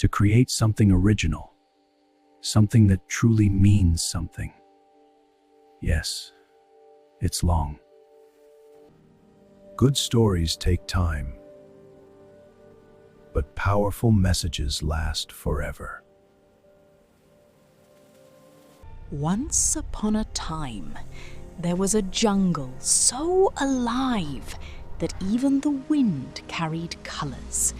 to create something original, something that truly means something. Yes, it's long. Good stories take time, but powerful messages last forever. Once upon a time, there was a jungle so alive that even the wind carried colours.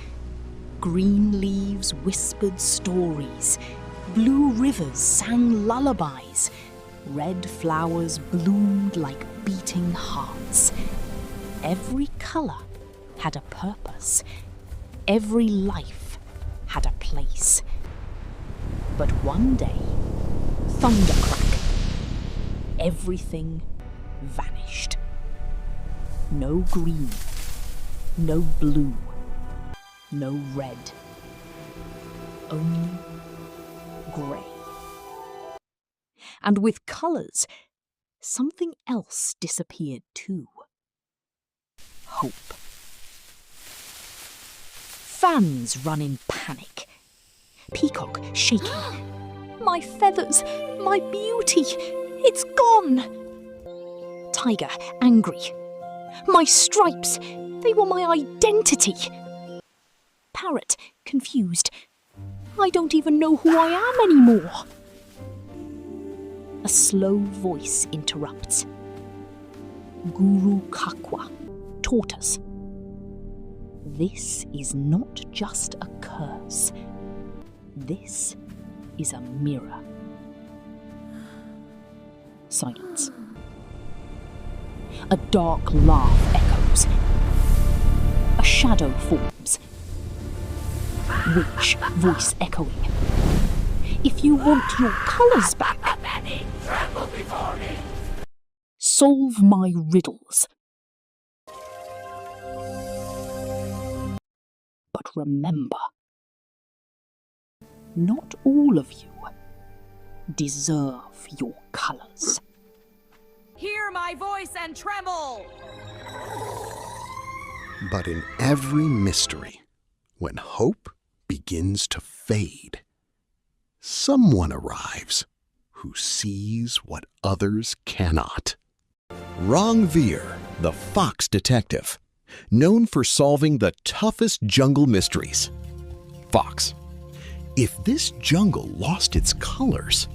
Green leaves whispered stories, blue rivers sang lullabies, red flowers bloomed like beating hearts. Every colour had a purpose, every life had a place. But one day, thundercrack, everything vanished. No green, no blue, no red, only grey. And with colours, something else disappeared too. Hope. Fans run in panic. Peacock shaking. My feathers, my beauty, it's gone. Tiger angry. My stripes, they were my identity. Parrot confused. I don't even know who I am anymore. A slow voice interrupts. Guru Kakwa taught us. This is not just a curse. This is a mirror. Silence. A dark laugh echoes. A shadow forms. Witch voice echoing. If you want your colours back, solve my riddles. But remember, not all of you deserve your colours. Hear my voice and tremble! But in every mystery, when hope begins to fade, someone arrives who sees what others cannot. Rangveer the Fox detective, known for solving the toughest jungle mysteries. Fox. If this jungle lost its colors,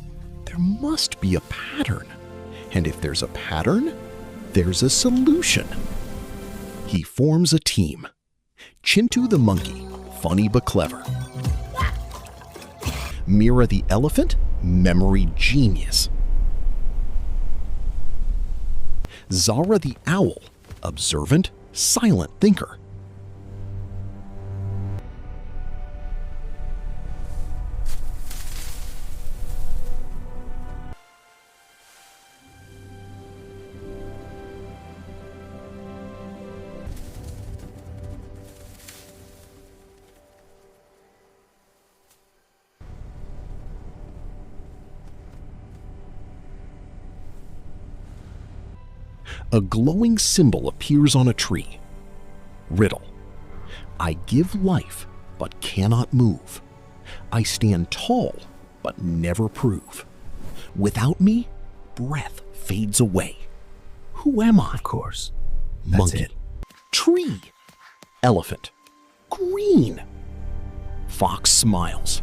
there must be a pattern. And if there's a pattern, there's a solution. He forms a team. Chintu the monkey, funny but clever. Mira the elephant, memory genius. Zara the owl, observant, silent thinker. A glowing symbol appears on a tree. Riddle. I give life, but cannot move. I stand tall, but never prove. Without me, breath fades away. Who am I? Of course. That's Monkey. it. Tree. Elephant. Green. Fox smiles.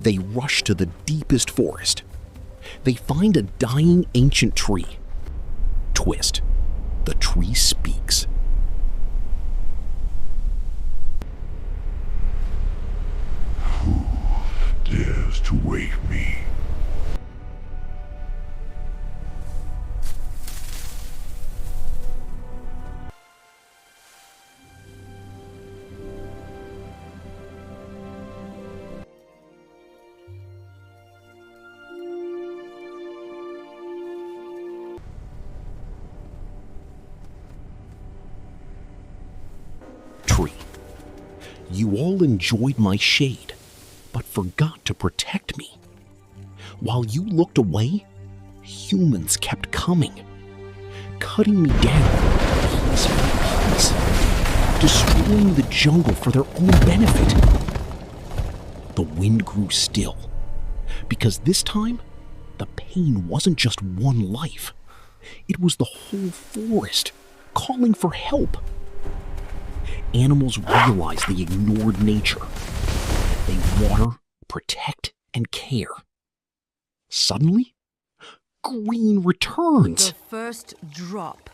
They rush to the deepest forest. They find a dying ancient tree. Twist. The tree speaks. Who dares to wake me? Tree. You all enjoyed my shade, but forgot to protect me. While you looked away, humans kept coming, cutting me down piece by piece, destroying the jungle for their own benefit. the wind grew still, because this time, the pain wasn't just one life. It was the whole forest calling for help. Animals realized they ignored nature. They water, protect, and care. Suddenly, green returns. The first drop.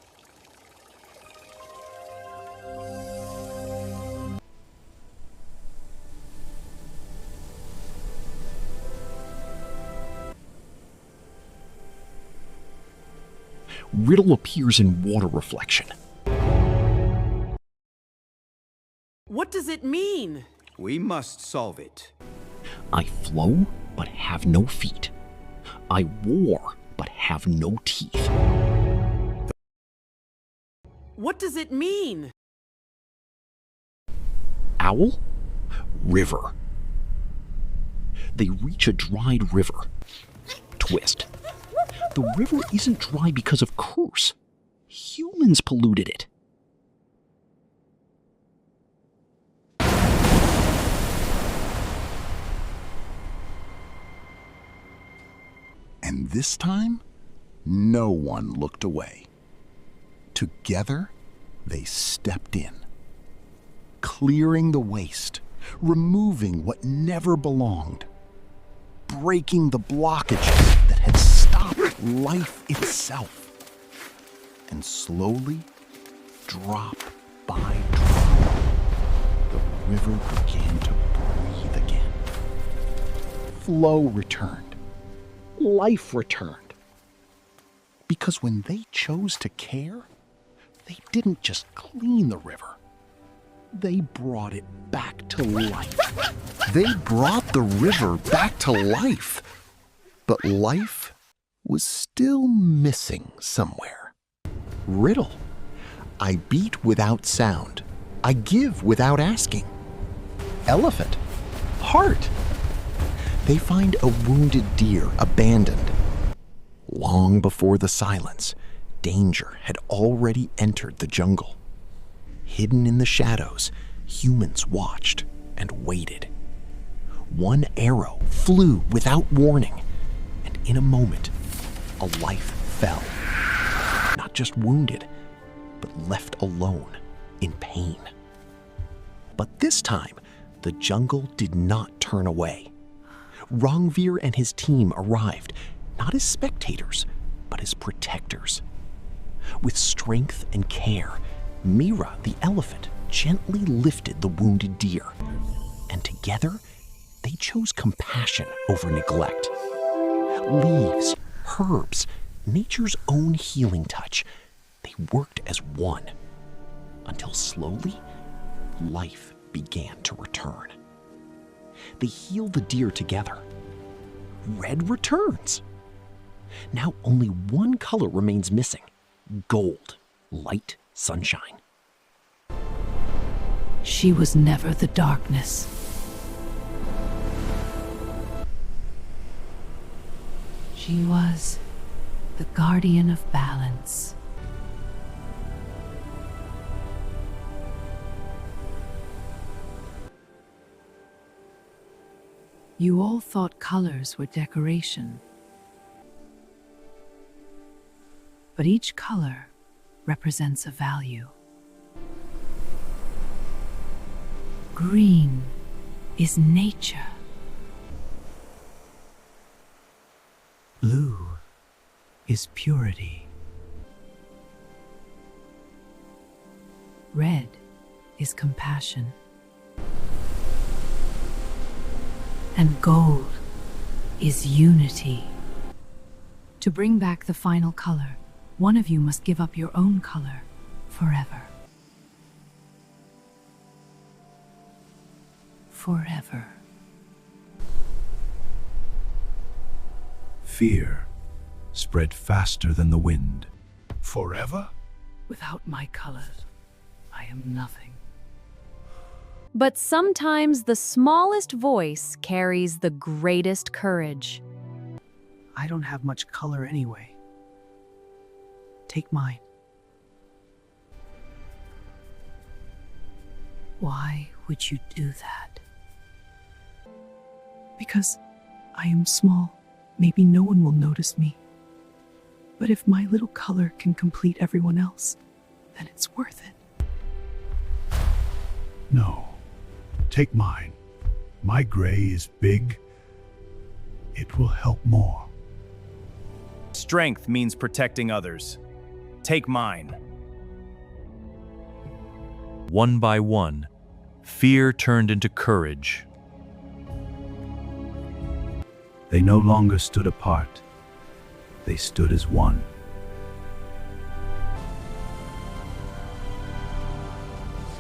Riddle appears in water reflection. What does it mean? We must solve it. I flow, but have no feet. I war, but have no teeth. What does it mean? Owl, river. They reach a dried river. Twist. The river isn't dry because of curse. Humans polluted it. And this time, no one looked away. Together, they stepped in, clearing the waste, removing what never belonged, breaking the blockages that had stopped life itself. And slowly, drop by drop, the river began to breathe again. Flow returned. Life returned. Because when they chose to care, they didn't just clean the river. They brought it back to life. They brought the river back to life. But life was still missing somewhere. Riddle. I beat without sound. I give without asking. Elephant. Heart. They find a wounded deer abandoned. Long before the silence, danger had already entered the jungle. Hidden in the shadows, humans watched and waited. One arrow flew without warning, and in a moment, a life fell. Not just wounded, but left alone in pain. But this time, the jungle did not turn away. Rangveer and his team arrived, not as spectators, but as protectors. With strength and care, Mira, the elephant, gently lifted the wounded deer. And together, they chose compassion over neglect. Leaves, herbs, nature's own healing touch, they worked as one. Until slowly, life began to return. They heal the deer together. Red returns. Now only one color remains missing. Gold, light sunshine. She was never the darkness. She was the guardian of balance. You all thought colors were decoration. But each color represents a value. Green is nature. Blue is purity. Red is compassion. And gold is unity. To bring back the final color, one of you must give up your own color forever. Forever. Fear spread faster than the wind. Forever? Without my colors, I am nothing. But sometimes the smallest voice carries the greatest courage. I don't have much color anyway. Take mine. Why would you do that? Because I am small, maybe no one will notice me. But if my little color can complete everyone else, then it's worth it. No, take mine. My gray is big. It will help more. Strength means protecting others. Take mine. One by one, fear turned into courage. They no longer stood apart. They stood as one.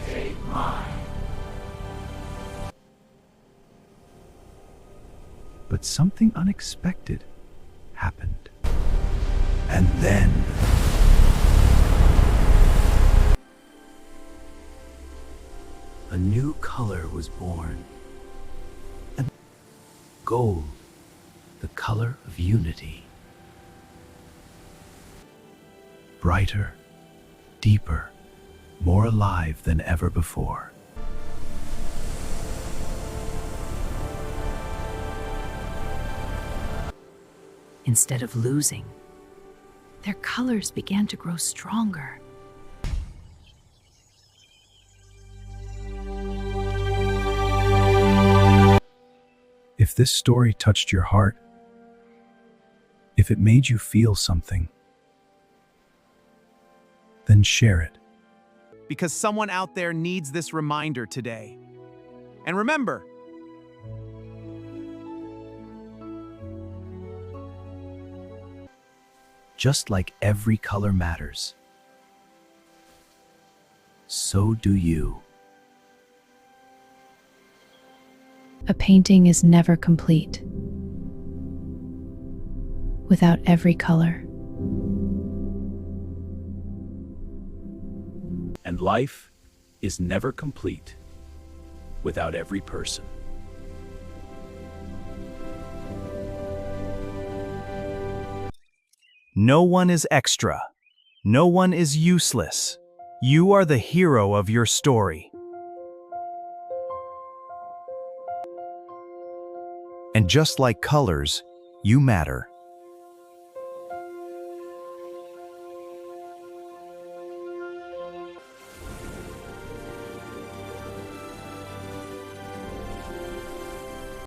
Take mine. But something unexpected happened. And then a new color was born. And gold, the color of unity. Brighter, deeper, more alive than ever before. Instead of losing, their colors began to grow stronger. If this story touched your heart, if it made you feel something, then share it. Because someone out there needs this reminder today. And remember, just like every color matters, so do you. A painting is never complete without every color. And life is never complete without every person. No one is extra. No one is useless. You are the hero of your story. And just like colors, you matter.